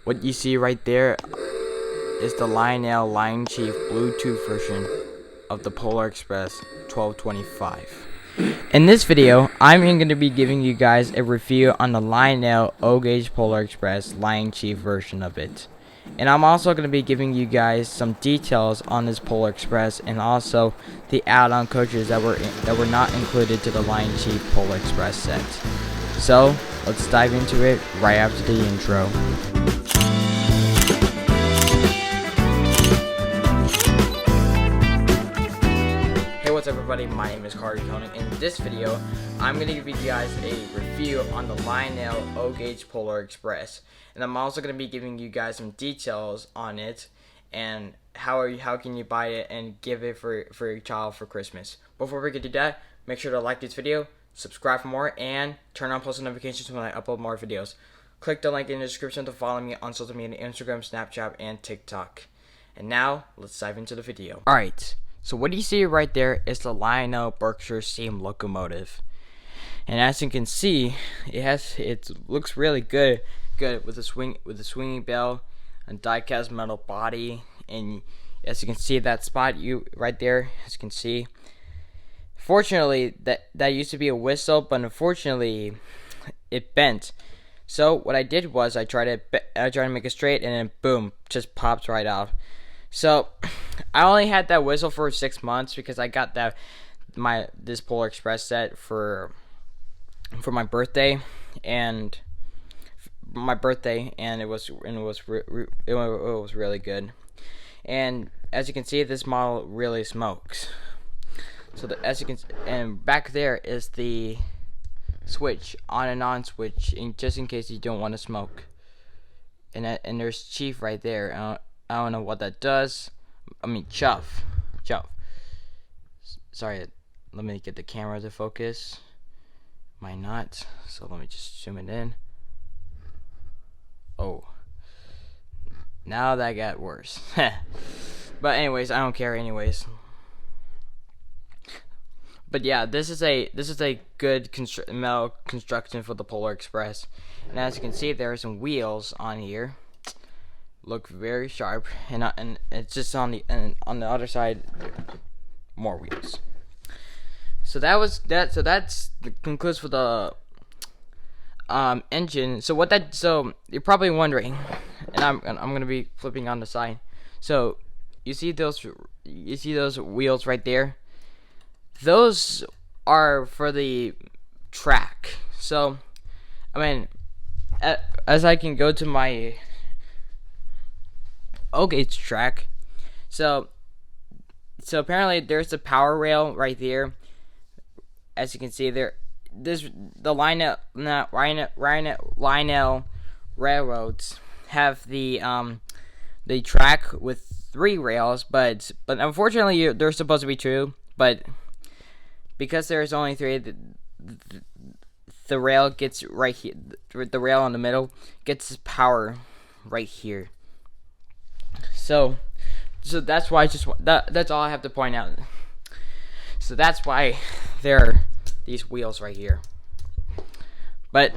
What you see right there is the Lionel Lion Chief Bluetooth version of the Polar Express 1225. In this video, I'm going to be giving you guys a review on the Lionel O-gauge Polar Express Lion Chief version of it. And I'm also going to be giving you guys some details on this Polar Express and also the add-on coaches that were not included to the Lion Chief Polar Express set. So, let's dive into it right after the intro. Hey, what's up everybody, my name is Carter Tony. In this video, I'm going to give you guys a review on the Lionel O-gauge Polar Express. And I'm also going to be giving you guys some details on it and how can you buy it and give it for your child for Christmas. Before we get to that, make sure to like this video, subscribe for more, and turn on post notifications when I upload more videos. Click the link in the description to follow me on social media, Instagram, Snapchat, and TikTok. And now, let's dive into the video. Alright, so what you see right there is the Lionel Berkshire steam locomotive. And as you can see, it looks really good with the swinging bell and die-cast metal body. And as you can see, that spot right there, as you can see, fortunately that used to be a whistle, but unfortunately it bent. So what I did was I tried to make it straight, and then boom, just pops right off. So I only had that whistle for 6 months because I got this Polar Express set for my birthday, and it was really good. And as you can see, this model really smokes. So as you can, and back there is the switch, on and on switch, just in case you don't want to smoke. And there's Chief right there. I don't know what that does. I mean, Chuff. Sorry, let me get the camera to focus. Might not. So let me just zoom it in. Oh, now that got worse. But anyways, I don't care anyways. But yeah, this is a good metal construction for the Polar Express. And as you can see, there are some wheels on here. Look very sharp, and it's just on the other side, more wheels. So that's concludes for the engine. So you're probably wondering, and I'm gonna be flipping on the side. So you see those wheels right there? Those are for the track. So I mean, as I can go to my O-gauge track. So apparently there's a power rail right there. As you can see there, the Lionel railroads have the track with 3 rails, but unfortunately they're supposed to be 2, but because there's only 3, the rail gets right here. The rail in the middle gets its power right here. So that's why that's all I have to point out. So that's why there are these wheels right here. But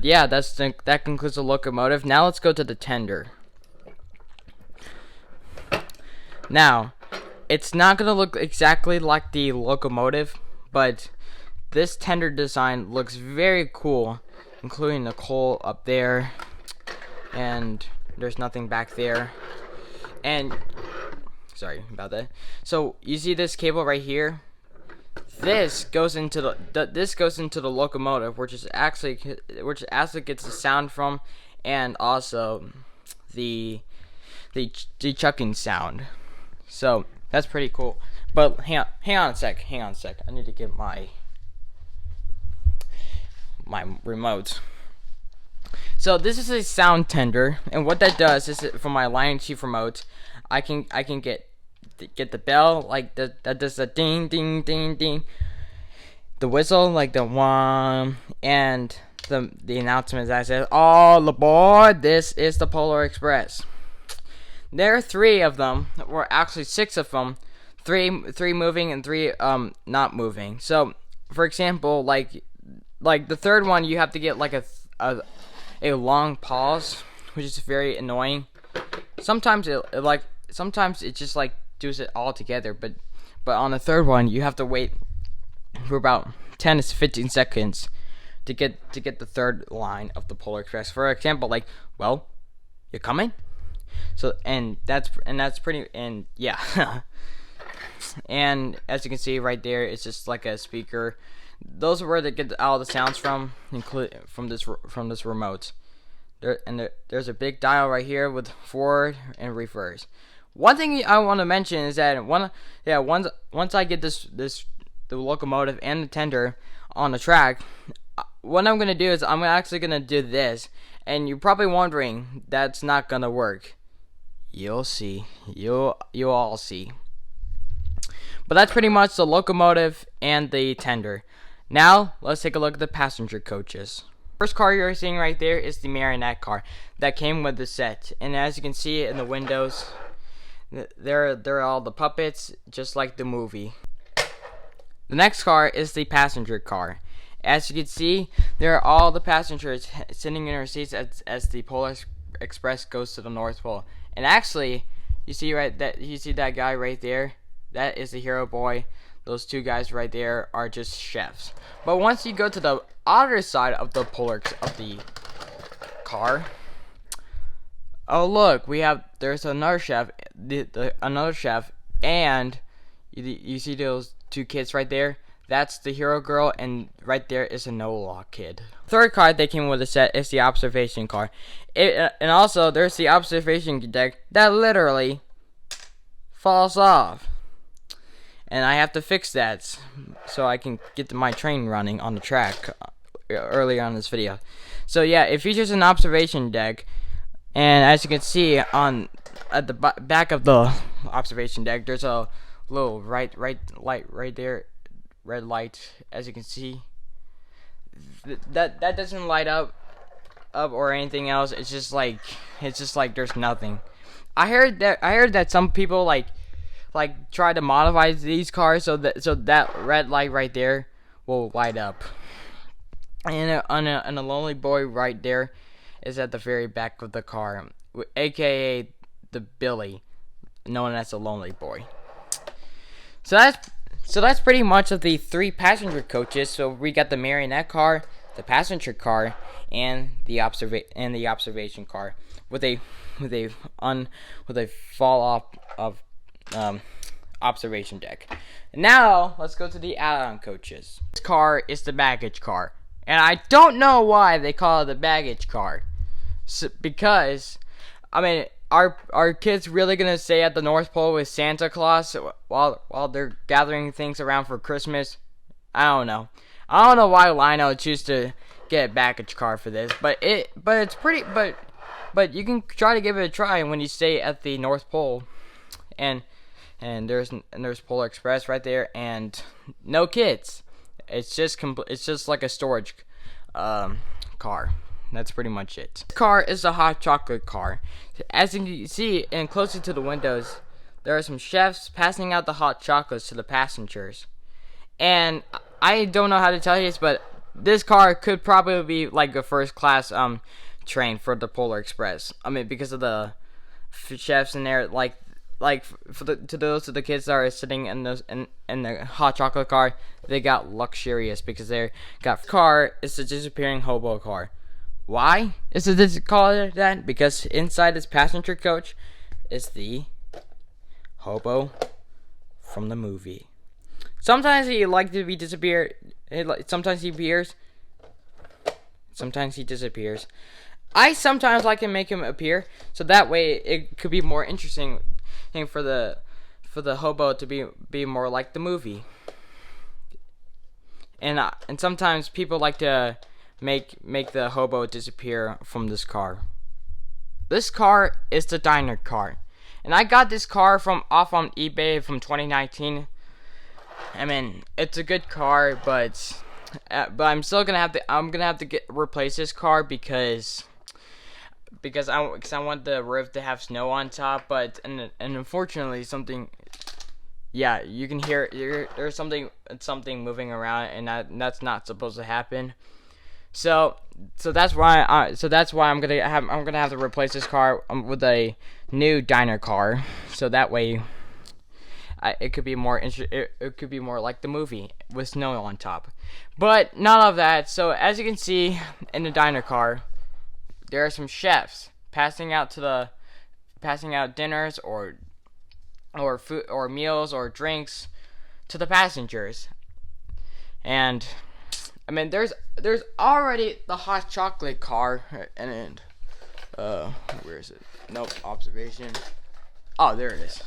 yeah, that concludes the locomotive. Now let's go to the tender. Now, it's not gonna look exactly like the locomotive, but this tender design looks very cool, including the coal up there, and there's nothing back there. And sorry about that. So you see this cable right here? This goes into the locomotive, which actually gets the sound from, and also the chucking sound. So that's pretty cool. But hang on a sec. I need to get my remote. So this is a sound tender, and what that does is for my Lion Chief remote, I can get the bell, like that does the ding ding ding ding, the whistle like the one, and the announcement that says all aboard, this is the Polar Express. There are 3 of them, or actually 6 of them, 3 moving and 3 not moving. So for example, like the third one, you have to get like a a long pause, which is very annoying. Sometimes sometimes it just like does it all together, but on the third one you have to wait for about 10 to 15 seconds to get the third line of the Polar Express. For example, like, well, you're coming? So that's pretty, and yeah. And as you can see right there, it's just like a speaker. Those are where they get all the sounds from, include from this remote. There's a big dial right here with forward and reverse. One thing I want to mention is that once I get the locomotive and the tender on the track, what I'm gonna do is I'm actually gonna do this, and you're probably wondering that's not gonna work. You'll see. You'll all see. But that's pretty much the locomotive and the tender. Now let's take a look at the passenger coaches. First car you're seeing right there is the marionette car that came with the set, and as you can see in the windows, there are all the puppets, just like the movie. The next car is the passenger car. As you can see, there are all the passengers sitting in their seats as the Polar Express goes to the North Pole. And actually, you see that guy right there? That is the hero boy. Those two guys right there are just chefs. But once you go to the other side of the car, oh look, there's another chef, another chef, and you see those two kids right there? That's the hero girl, and right there is a no-lock kid. Third car they came with a set is the observation car. And also, there's the observation deck that literally falls off. And I have to fix that so I can get my train running on the track earlier on this video. So yeah, it features an observation deck, and as you can see at the back of the observation deck, there's a little right light right there. Red light, as you can see. That doesn't light up or anything else. It's just like there's nothing. I heard that some people like try to modify these cars so that red light right there will light up. And a lonely boy right there is at the very back of the car, aka the Billy, known as the lonely boy. So that's pretty much of the 3 passenger coaches. So we got the marionette car, the passenger car, and the observation car with a fall off of observation deck. Now let's go to the add-on coaches. This car is the baggage car, and I don't know why they call it the baggage car. Because I mean, are kids really gonna stay at the North Pole with Santa Claus while they're gathering things around for Christmas? I don't know. I don't know why Lionel chose to get a baggage car for this, but it's pretty. But you can try to give it a try when you stay at the North Pole, and there's Polar Express right there, and no kids. It's just like a storage car. That's pretty much it. This car is a hot chocolate car. As you can see, and closer to the windows, there are some chefs passing out the hot chocolates to the passengers. And I don't know how to tell you this, but this car could probably be like a first class train for the Polar Express. I mean, because of the chefs in there, like to those of the kids that are sitting in the hot chocolate car, they got luxurious because car is a disappearing hobo car. Why is it called that? Because inside this passenger coach is the hobo from the movie. Sometimes he likes to be disappear. Sometimes he appears. Sometimes he disappears. I sometimes like to make him appear, so that way it could be more interesting for the hobo to be more like the movie. And sometimes people like to make the hobo disappear from this car. This car is the diner car, and I got this car off on eBay from 2019. I mean, it's a good car, but I'm still gonna have to replace this car because I want the roof to have snow on top. But and unfortunately something. Yeah, you can hear there's something moving around, and that's not supposed to happen. So that's why I'm gonna have to replace this car with a new diner car. So that way, it could be more it could be more like the movie with snow on top. But none of that. So as you can see in the diner car, there are some chefs passing out dinners or food or meals or drinks to the passengers. And I mean, there's already the hot chocolate car, and where is it? Nope, observation. Oh, there it is.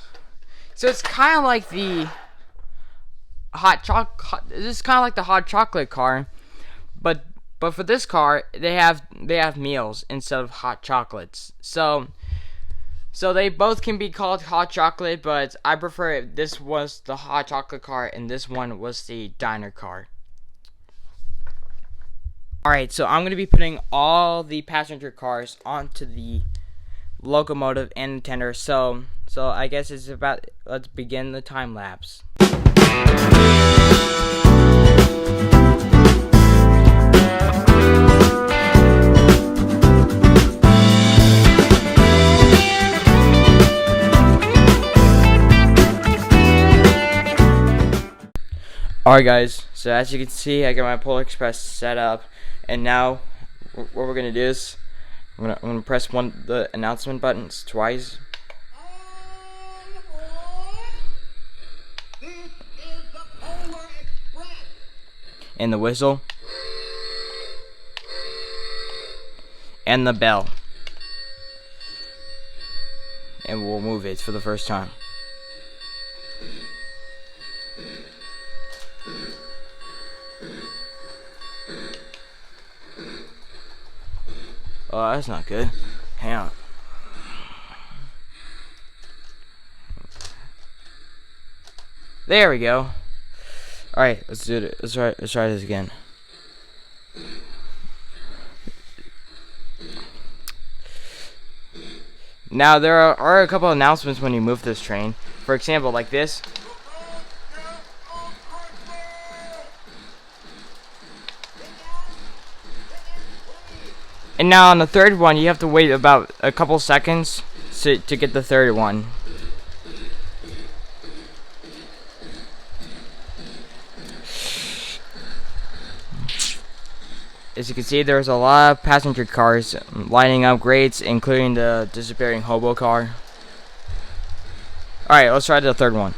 So it's kind of like the this is kind of like the hot chocolate car, but for this car they have meals instead of hot chocolates. So they both can be called hot chocolate, but I prefer if this was the hot chocolate car and this one was the diner car. Alright, so I'm going to be putting all the passenger cars onto the locomotive and tender. So I guess let's begin the time lapse. Alright guys, so as you can see, I got my Polar Express set up, and now what we're gonna do is I'm gonna press the announcement buttons twice. And the whistle. And the bell. And we'll move it for the first time. Oh, that's not good. Hang on. There we go. Alright, let's do it. Let's try this again. Now, there are a couple announcements when you move this train. For example, like this. And now on the third one, you have to wait about a couple seconds to get the third one. As you can see, there's a lot of passenger cars lining up grades, including the disappearing hobo car. Alright, let's try the third one.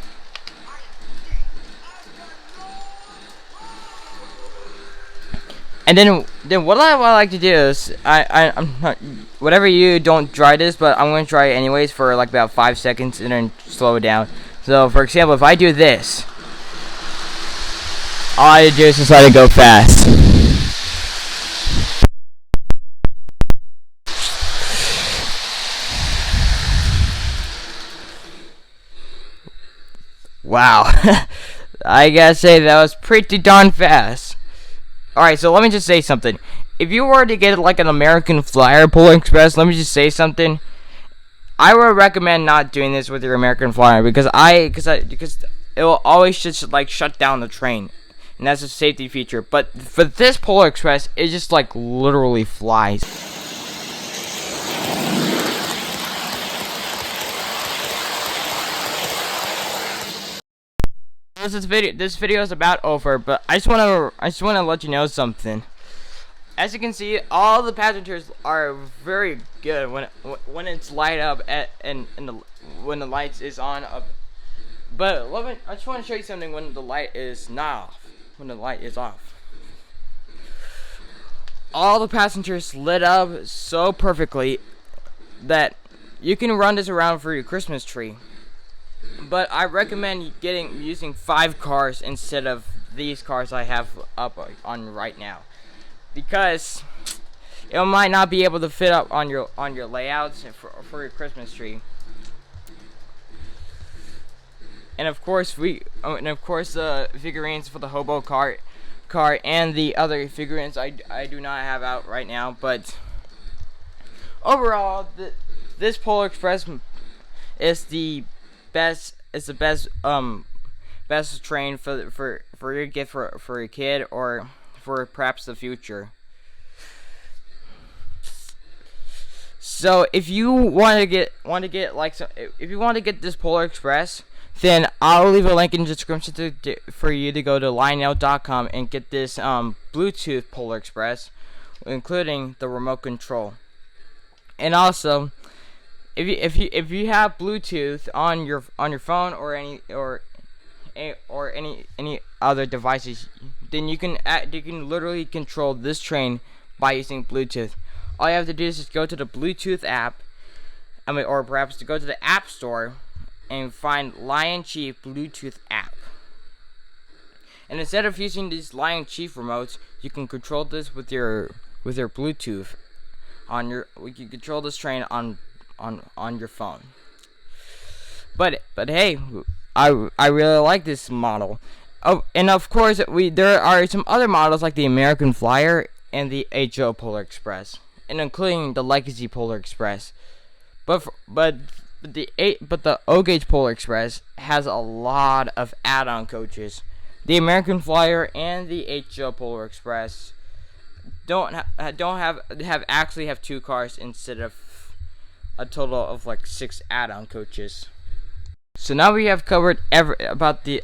And then what I like to do is I'm not, whatever you don't try this, but I'm going to try it anyways for like about 5 seconds and then slow it down. So for example, if I do this, all I do is just let it go fast. Wow. I gotta say that was pretty darn fast. Alright, so let me just say something. If you were to get like an American Flyer Polar Express, let me just say something. I would recommend not doing this with your American Flyer because it will always just like shut down the train, and that's a safety feature. But for this Polar Express, it just like literally flies. This video is about over, but I just wanna let you know something. As you can see, all the passengers are very good when it's light up when the lights is on up. But I just want to show you something when the light is not off. When the light is off, all the passengers lit up so perfectly that you can run this around for your Christmas tree. But I recommend using 5 cars instead of these cars I have up on right now, because it might not be able to fit up on your layouts for your Christmas tree. And of course the figurines for the hobo car and the other figurines I do not have out right now. But overall, this Polar Express is the best. It's the best train for your gift for your kid or for perhaps the future. So if you want to get if you want to get this Polar Express, then I'll leave a link in the description for you to go to Lionel.com and get this Bluetooth Polar Express, including the remote control. And also, if you have Bluetooth on your phone or any other devices, then you can literally control this train by using Bluetooth. All you have to do is just go to the Bluetooth app, or perhaps to go to the App Store and find Lion Chief Bluetooth app. And instead of using these Lion Chief remotes, you can control this with your Bluetooth you can control this train on your phone. But hey, I really like this model. Oh, and of course there are some other models like the American Flyer and the HO Polar Express, and including the Legacy Polar Express. But the O-gauge Polar Express has a lot of add-on coaches. The American Flyer and the HO Polar Express actually have 2 cars instead of a total of like 6 add-on coaches. So now we have covered about the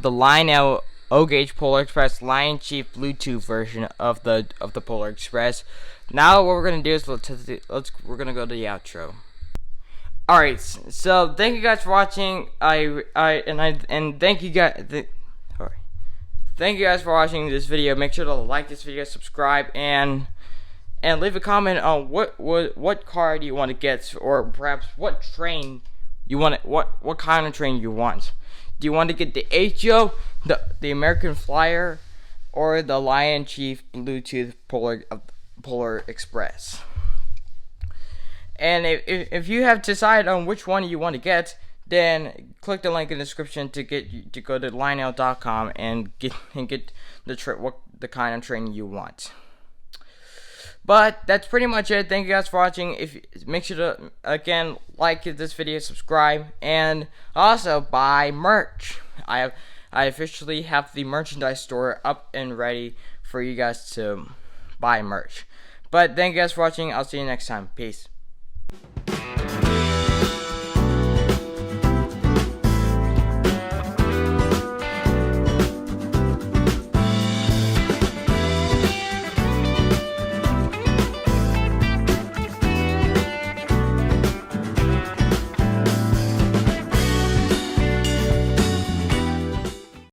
Lionel O-gauge Polar Express Lion Chief Bluetooth version of the Polar Express. Now what we're gonna do is we're gonna go to the outro. Alright, so thank you guys for watching. Thank you guys for watching this video. Make sure to like this video, subscribe, and leave a comment on what car do you want to get, or perhaps what train you want, what kind of train you want. Do you want to get the HO, the American Flyer, or the Lion Chief Bluetooth Polar Express? And if you have decided on which one you want to get, then click the link in the description to go to Lionel.com and get the kind of train you want. But that's pretty much it. Thank you guys for watching. Make sure to again like this video, subscribe, and also buy merch. I officially have the merchandise store up and ready for you guys to buy merch. But thank you guys for watching. I'll see you next time. Peace.